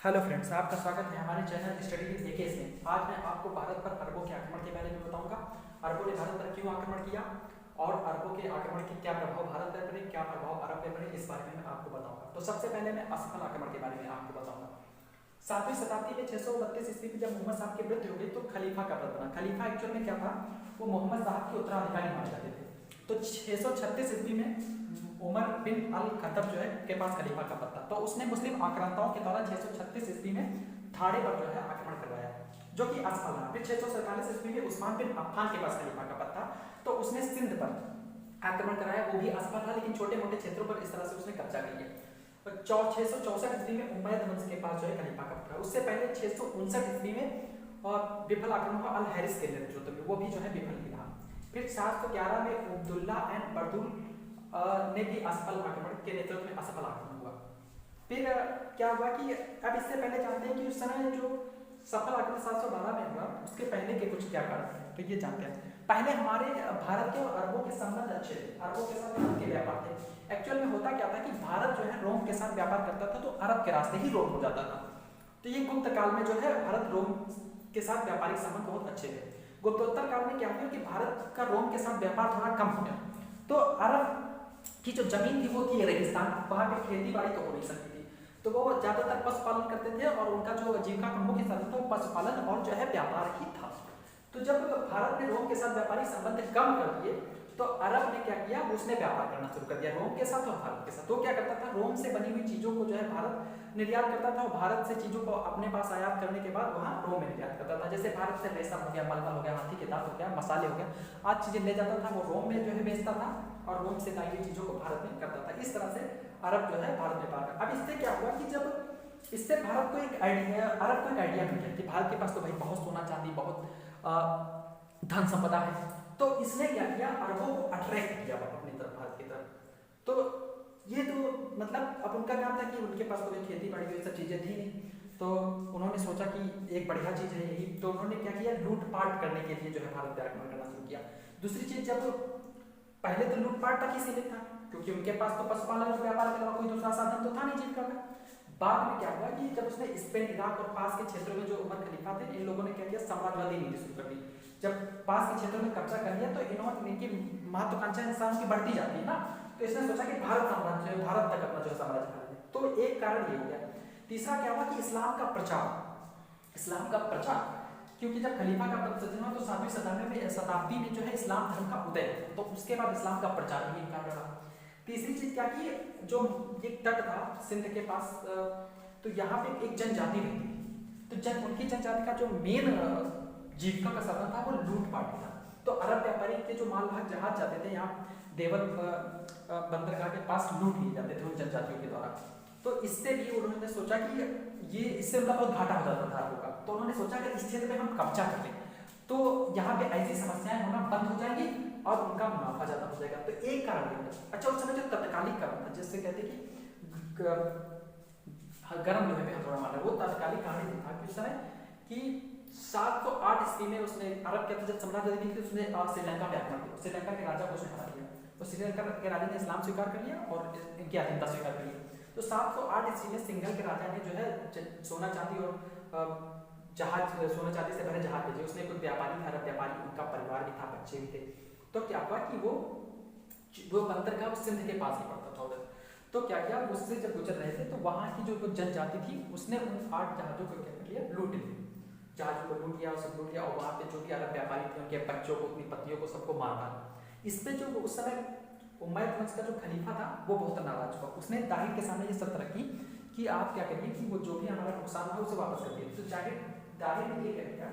Hello friends, आपका स्वागत है हमारे चैनल स्टडी विद एकेएस में। आज मैं आपको भारत पर अरबों के आक्रमण के बारे में बताऊंगा। अरबों ने भारत पर क्यों आक्रमण किया और अरबों के आक्रमण के क्या प्रभाव भारत पर पड़े, क्या प्रभाव अरब पर पड़े, इस बारे में मैं आपको बताऊंगा। तो सबसे पहले मैं असफल आक्रमण के बारे में आपको बताऊंगा। 7वीं शताब्दी में 632 ईस्वी में जब मोहम्मद साहब की मृत्यु हो गई तो खलीफा का पद बना। खलीफा एक्चुअल में क्या था, वो मोहम्मद साहब के उत्तराधिकारी माने जाते थे। तो 636 ईस्वी में उमर बिन अल खत्तब जो है के पास खलीफा का पद था। तो उसने मुस्लिम आक्रांताओं के द्वारा 636 ईस्वी में थाड़े पर जो है आक्रमण करवाया, जो कि असफल रहा। फिर 647 ईस्वी में उस्मान बिन अफ्फान के पास खलीफा का पद था, तो उसने सिंध पर आक्रमण कराया, वो भी असफल रहा, लेकिन छोटे मोटे क्षेत्रों पर इस तरह से उसने कब्जा कर लिया। 664 ईस्वी में उमैयद वंश के पास जो है खलीफा का पद था। उससे पहले 659 ईस्वी में और विफल आक्रमण हुआ अल हैरिस के नेतृत्व में, वो भी जो है विफल ही रहा। फिर 711 में अब्दुल्ला एंड बरदुल ने भी असफल आक्रमण के नेतृत्व में असफल आक्रमण हुआ। फिर क्या हुआ कि अब इससे पहले जानते हैं कि उस समय जो सफल आक्रमण 712 में हुआ, उसके पहले के कुछ क्या कारण थे, तो ये जानते हैं। पहले हमारे भारत के और अरबों के संबंध अच्छे थे, अरबों के साथ उनके व्यापार थे। एक्चुअल में होता क्या था कि भारत जो है रोम के साथ व्यापार करता था, तो अरब के रास्ते ही रोम हो जाता था। तो ये गुप्त काल में जो है भारत रोम के साथ व्यापारिक संबंध बहुत अच्छे थे। गुप्तोत्तर काल में क्या हुआ कि भारत का रोम के साथ व्यापार थोड़ा कम हो गया, तो अरब की जो जमीन थी वो थी रेगिस्तान, वहाँ पे खेती बाड़ी तो हो नहीं सकती थी, तो वो ज्यादातर पशुपालन करते थे और उनका जो जीविका का मुख्य साधन था वो पशुपालन और जो है व्यापार ही था। तो जब भारत ने रोम के साथ व्यापारिक संबंध कम कर दिए, तो अरब ने क्या किया, उसने व्यापार करना शुरू कर दिया रोम के साथ और भारत के साथ। तो क्या करता था, रोम से बनी हुई चीजों को जो है भारत निर्यात करता था, और भारत से चीजों को अपने पास आयात करने के बाद वहाँ रोम में निर्यात करता था। जैसे भारत से रेशम हो गया, मलमल हो गया, हाथी के दांत हो गया, मसाले हो गया, आज चीजें ले जाता था, वो रोम में जो है बेचता था और रोम से लाई हुई चीजों को भारत में करता था। इस तरह से अरब जो है भारत में पार। अब इससे क्या हुआ कि जब इससे भारत को एक आइडिया, अरब को एक आइडिया मिल गया कि भारत के पास तो भाई बहुत सोना चांदी, बहुत धन संपदा है, तो इसने क्या किया, अरबों को अट्रैक्ट किया अपनी तरफ, भारत की तरफ। तो ये तो मतलब अब उनका काम था कि उनके पास कोई खेती बाड़ी ये सब चीजें थी नहीं, तो उन्होंने सोचा कि एक बढ़िया चीज है यही, तो उन्होंने क्या किया, लूटपाट करने के लिए जो है भारत पर आक्रमण करना शुरू किया। दूसरी चीज, जब पहले तो लूटपाट तक ही सीमित था, क्योंकि उनके पास तो पशुपालन और व्यापार के अलावा कोई दूसरा साधन तो था नहीं जीविका का। बाद में क्या हुआ कि जब उसने स्पेन, इराक और पास के क्षेत्रों में जो उमर खलीफा थे, इन लोगों ने क्या किया, साम्राज्यवादी नीति शुरू कर दी। जब पास के क्षेत्रों में कब्जा कर लिया, तो इन्होंने, इनकी महत्वाकांक्षा इंसान की बढ़ती जाती है ना, तो इसने सोचा कि भारत साम्राज्य, भारत तक अपना जो साम्राज्य फैला दे। तो एक कारण ये हो गया। तीसरा क्या हुआ कि इस्लाम का प्रचार, इस्लाम का प्रचार, क्योंकि जब खलीफा का पद हुआ तो 7वीं शताब्दी में जो है इस्लाम धर्म का उदय, तो उसके बाद इस्लाम का प्रचार भी इनका रहा। तीसरी चीज क्या की, जो ये तट था सिंध के पास, तो यहाँ पे एक जनजाति रहती थी, तो उनकी जनजाति का जो मेन जीविका का साधन था वो लूटपाट था। तो अरब व्यापारी के जो मालवाहक जहाज जाते थे यहाँ देवल बंदरगाह के पास लूट लिए जाते थे उन जनजातियों के द्वारा। तो इससे भी उन्होंने सोचा कि ये, इससे उनका बहुत घाटा हो जाता था अरबों का, तो उन्होंने सोचा कि इस क्षेत्र में हम कब्जा कर लें, तो यहाँ पे ऐसी समस्याएं होना बंद हो जाएंगी और उनका मुनाफा ज्यादा हो जाएगा। तो एक कारण ये था। अच्छा, उस समय जो तत्कालिक कारण था, जिससे कहते कि गर्म लोहे पे हथौड़ा मारना, वो तत्कालिक कारण ये था कि उस समय कि 708 ईस्वी में उसने, अरब के जब साम्राज्य थी, उसने श्रीलंका पे आक्रमण किया, श्रीलंका के राजा को उसने हरा दिया, तो श्रीलंका के राजा ने इस्लाम स्वीकार कर लिया और इनकी अधीनता स्वीकार कर ली। तो 708 ईस्वी में सिंघल के राजा ने जो है सोना चांदी और जहाज, सोना चांदी से भरे जहाज भेजे। उसने कुछ व्यापारी थे, अरब व्यापारी, उनका परिवार भी था, बच्चे भी थे। तो क्या हुआ कि वो बंदरगाह सिंध के पास ही पड़ता था उधर। तो क्या किया, उससे जब गुजर रहे थे तो वहाँ की जो जनजाति थी उसने उन 8 जहाजों को क्या कर लिया, लूट लिया, जहाजों को लूट लिया और सब लूट लिया, और वहाँ पे जो भी अरब व्यापारी थे उनके बच्चों को, अपनी पत्नियों को, सबको मार डाला। इस पे जो उस समय उमैयद वंश का जो खलीफा था वो बहुत नाराज हुआ। उसने दाहिर के सामने ये शर्त रखी कि आप क्या करिए कि वो जो भी हमारा नुकसान हुआ उसे वापस कर दिए। तो दाहिर ने ये कह दिया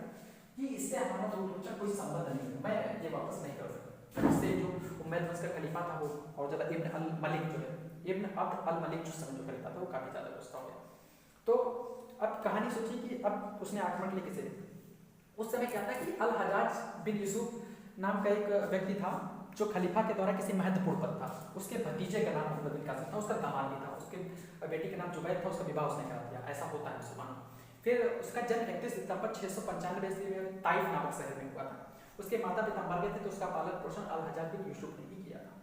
कि इससे हमारा दूर का कोई संबंध नहीं है, मैं ये वापस नहीं कर सकता। इससे जो उमैयद वंश का खलीफा था वो और ज्यादा इब्न अल मलिक जो है, इब्न अब्द अल मलिक जो समय जो खलीफा था वो काफी ज्यादा गुस्सा हो गया। तो अब कहानी सोची कि अब उसने आक्रमण किया किसे। उस समय क्या था कि अल हजाज बिन यूसुफ नाम का एक व्यक्ति था जो खलीफा के द्वारा किसी महत्वपूर्ण पद था। उसके भतीजे का नाम मोहम्मद बिन कासिम था, उसका दामाद भी था, उसके बेटी का नाम जुबैर था, उसका विवाह उसने करा दिया। ऐसा होता है मुसलमानों। फिर उसका जन्म 31 सितंबर 695 ईस्वी में ताइफ नामक शहर में हुआ था। उसके माता पिता मर गए थे, तो उसका पालन पोषण अल हजाज बिन यूसुफ ने ही किया था।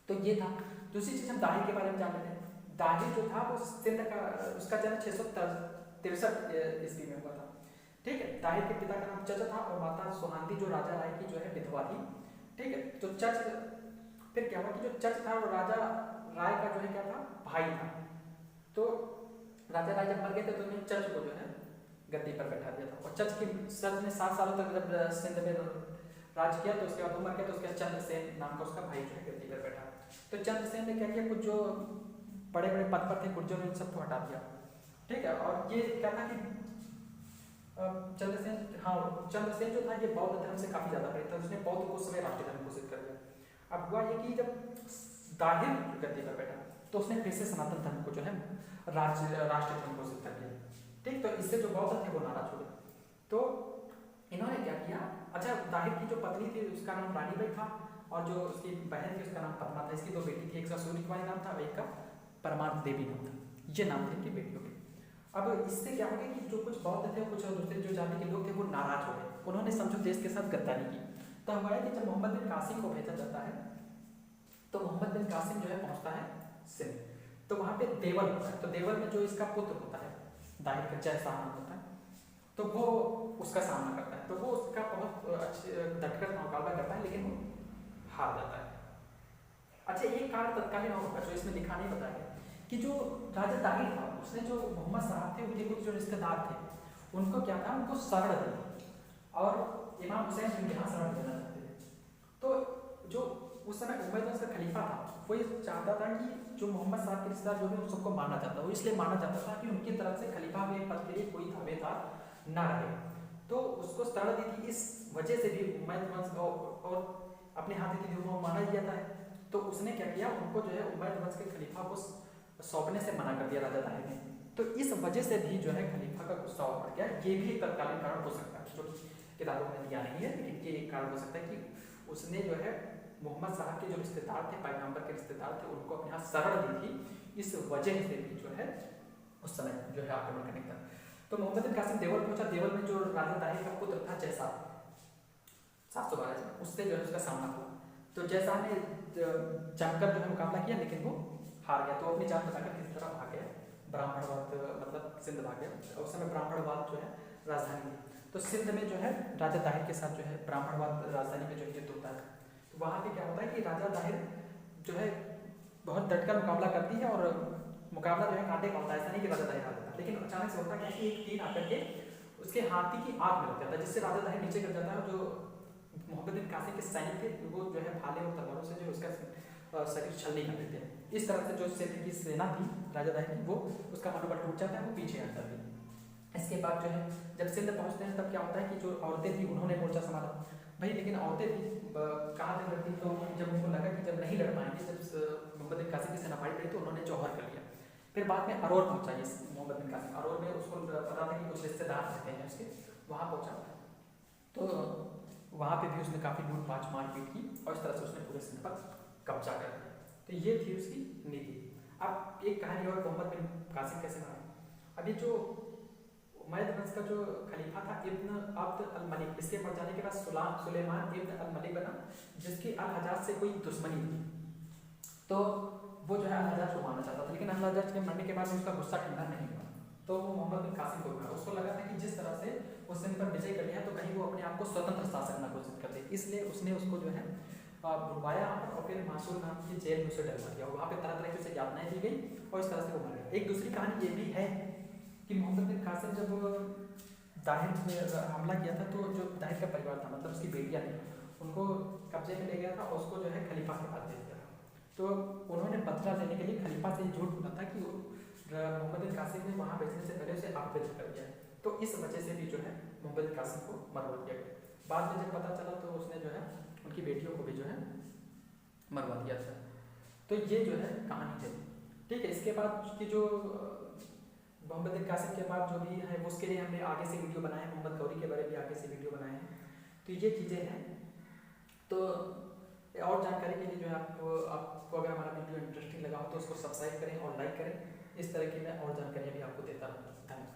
तो ये था। दूसरी चीज हम दाहिर के बारे में जान लेते हैं। दाहिर जो था वो सिंध का, उसका जन्म 663 ईस्वी में हुआ था। ठीक है, दाहिर के पिता का नाम चच था और माता सोनांदी जो राजा राय की जो है विधवा थी। ठीक है, तो चच, फिर क्या हुआ कि जो चच था वो राजा राय का जो है क्या था, भाई था। तो राजा राय जब मर गए थे तो उन्होंने चच को जो है गद्दी पर बैठा दिया था। और चच ने 7 सालों तक जब सिंध में राज किया तो उसके बाद वो मर गया, तो उसके बाद चंद्रसेन नाम का उसका भाई जो है गद्दी पर बैठा। तो चंद्रसेन ने क्या किया, कुछ जो बड़े बड़े पद पर थे गुर्जरों ने इन सबको हटा दिया। ठीक है, और ये क्या था कि चंद्रसेन जो था ये बौद्ध धर्म से काफी ज्यादा प्रेरित था, उसने बौद्ध को समय राष्ट्रीय धर्म घोषित कर दिया। अब हुआ ये कि जब दाहिर गद्दी पर बैठा तो उसने फिर से सनातन धर्म को जो है राष्ट्रीय धर्म घोषित कर दिया। ठीक, तो इससे जो बौद्ध थे वो नाराज हो गए। तो इन्होंने क्या किया, अच्छा दाहिर की जो पत्नी थी उसका नाम रानीबाई था और जो उसकी बहन थी उसका नाम पद्मा था। इसकी 2 बेटी थी, एक का सूर्यकुमारी नाम था और एक का परमार्थ देवी नाम था। ये नाम थे इनकी बेटियों के। अब इससे क्या हो गया कि जो कुछ बौद्ध थे, कुछ दूसरे जो जाति के लोग थे वो नाराज हो गए, उन्होंने समझो देश के साथ गद्दारी की। तब हुआ है कि जब मोहम्मद बिन कासिम को भेजा जाता है तो मोहम्मद बिन कासिम जो है पहुंचता है सिंध, तो वहां पे देवल होता है। तो देवल में जो इसका पुत्र होता है दाहिर का जयशाह नाम होता है, तो वो उसका सामना करता है। तो वो उसका बहुत अच्छे डटकर मुकाबला करता है लेकिन वो हार जाता है। अच्छा, एक कारण तत्कालीन और होगा जो इसमें लिखा नहीं बताया गया कि जो राजा दाहिर था उसने जो मोहम्मद साहब थे उनके कुछ जो रिश्तेदार थे उनको क्या था, उनको शरण दिया और इमाम हुसैन उनके यहाँ शरण देना चाहते थे। तो जो उस समय उमैयद का खलीफा था वो ये चाहता था कि जो मोहम्मद साहब के रिश्तेदार जो भी उन सबको मारना चाहता, वो इसलिए मारना चाहता था कि उनकी तरफ से खलीफा के पद के लिए कोई दावेदार ना रहे। तो उसको शरण दी थी, इस वजह से भी उमैयद वंश और अपने हाथ की वो माना ही जाता है। तो उसने क्या किया, उनको जो है उमैयद वंश के खलीफा को सौंपने से मना कर दिया राजा दाहिर ने। तो इस वजह से भी जो है खलीफा का गुस्सा और बढ़ गया। ये भी एक तत्कालीन कारण हो सकता है जो किताबों में दिया नहीं है, लेकिन ये एक कारण हो सकता है कि उसने जो है मोहम्मद साहब के जो रिश्तेदार थे, पैगंबर के रिश्तेदार थे, उनको अपने यहाँ शरण दी थी। इस वजह से भी जो है उस समय जो है आक्रमण करने का। तो मोहम्मद बिन कासिम देवल पहुंचा। देवल में जो राजा दाहिर का पुत्र था जयशाह 712, उससे जो है उसका सामना हुआ। तो जयशाह ने जमकर जो है मुकाबला किया लेकिन वो हार गया। तो अपनी जान बचाकर किसी तरह भाग गया, ब्राह्मणवाद मतलब सिंध भाग गया। उस समय ब्राह्मणवाद जो है राजधानी थी। तो सिंध में जो है राजा दाहिर के साथ जो है ब्राह्मणवाद राजधानी में जो है युद्ध होता है। तो वहाँ पे क्या होता है कि राजा दाहिर जो है बहुत डटकर मुकाबला करती है और मुकाबला जो है कांटे का होता है, ऐसा नहीं कि राजा दाहिर हार जाता है। लेकिन अचानक से होता है कि एक तीर आकर के उसके हाथी की आंख में लग जाता है, जिससे राजा दाहिर नीचे गिर जाता है। जो मोहम्मद बिन कासिम के सैनिक थे वो जो है भाले और तलवारों से जो उसका शरीर छलनी कर देते हैं। इस तरह से जो सिंध की सेना थी राजा दाहिर की, वो उसका मनोबल टूट जाता है, वो पीछे हट जाती है। इसके बाद जो है जब सिंध पहुंचते हैं तब क्या होता है कि जो औरतें थी उन्होंने मोर्चा संभाला भाई, लेकिन औरतें भी कहाँ तक लड़ती। तो जब उनको लगा कि जब नहीं लड़ पाएंगे, जब मोहम्मद बिन कासिम की सेना भारी पड़ी तो उन्होंने जौहर कर लिया। फिर बाद में अरौर पहुंचा ये मोहम्मद बिन कासिम। अरौर में उसको पता था कि कुछ रिश्तेदार रहते हैं उसके, वहाँ पहुंचा। तो वहाँ पे भी उसने काफ़ी लूटपाट मारपीट की और इस तरह से उसने पूरे सिंध पर कब्जा कर लिया। तो ये थी उसकी नीति। अब एक कहानी और, मोहम्मद बिन कासिम कैसे मारा। अभी जो उमैयद वंश का जो खलीफा था इब्न अब्द अल मलिक, इसके मर जाने के बाद सुलेमान इब्न अल मलिक बना, जिसकी अल हजाज से कोई दुश्मनी थी। तो वो जो है अल हजाज को मारना चाहता था, लेकिन अल हजाज के मरने के बाद उसका गुस्सा ठंडा नहीं हुआ। तो वो मोहम्मद बिन कासिम को मारा। उसको लगा था कि जिस तरह से उस सिंध पर विजय कर लिया तो कहीं वो अपने आप को स्वतंत्र शासक न घोषित कर दे, इसलिए उसने उसको जो है बुलवाया और फिर मासूर नाम की जेल में उसे डलवा दिया। वहाँ पे तरह तरह की उसे यातनाएं दी गई और इस तरह से वो मर गया। एक दूसरी कहानी ये भी है कि मोहम्मद बिन कासिम जब दाहिर में हमला किया था तो जो दाहिर का परिवार था, मतलब उसकी बेटियां थी, उनको कब्जे में ले गया था और उसको जो है खलीफा के पास दे दिया था। तो उन्होंने बदला लेने के लिए खलीफा से झूठ बोला था कि मोहम्मद बिन कासिम ने वहाँ भेजने से पहले उसे अपवित्र कर दिया। तो इस वजह से भी जो है मोहम्मद बिन कासिम को मरवा दिया गया। बाद में जब पता चला तो उसने जो है उनकी बेटियों को भी जो है मरवा दिया था। तो ये जो है कहानी है, ठीक है। इसके बाद की जो मोहम्मद बिन कासिम के बाद जो भी है उसके लिए हमने आगे से वीडियो बनाए हैं, मोहम्मद गौरी के बारे में आगे से वीडियो बनाए हैं। तो ये चीज़ें हैं। तो और जानकारी के लिए जो है आपको अगर हमारा वीडियो इंटरेस्टिंग लगा हो तो उसको सब्सक्राइब करें और लाइक करें। इस तरह की मैं और जानकारियाँ भी आपको देता रहूँगा। धन्यवाद।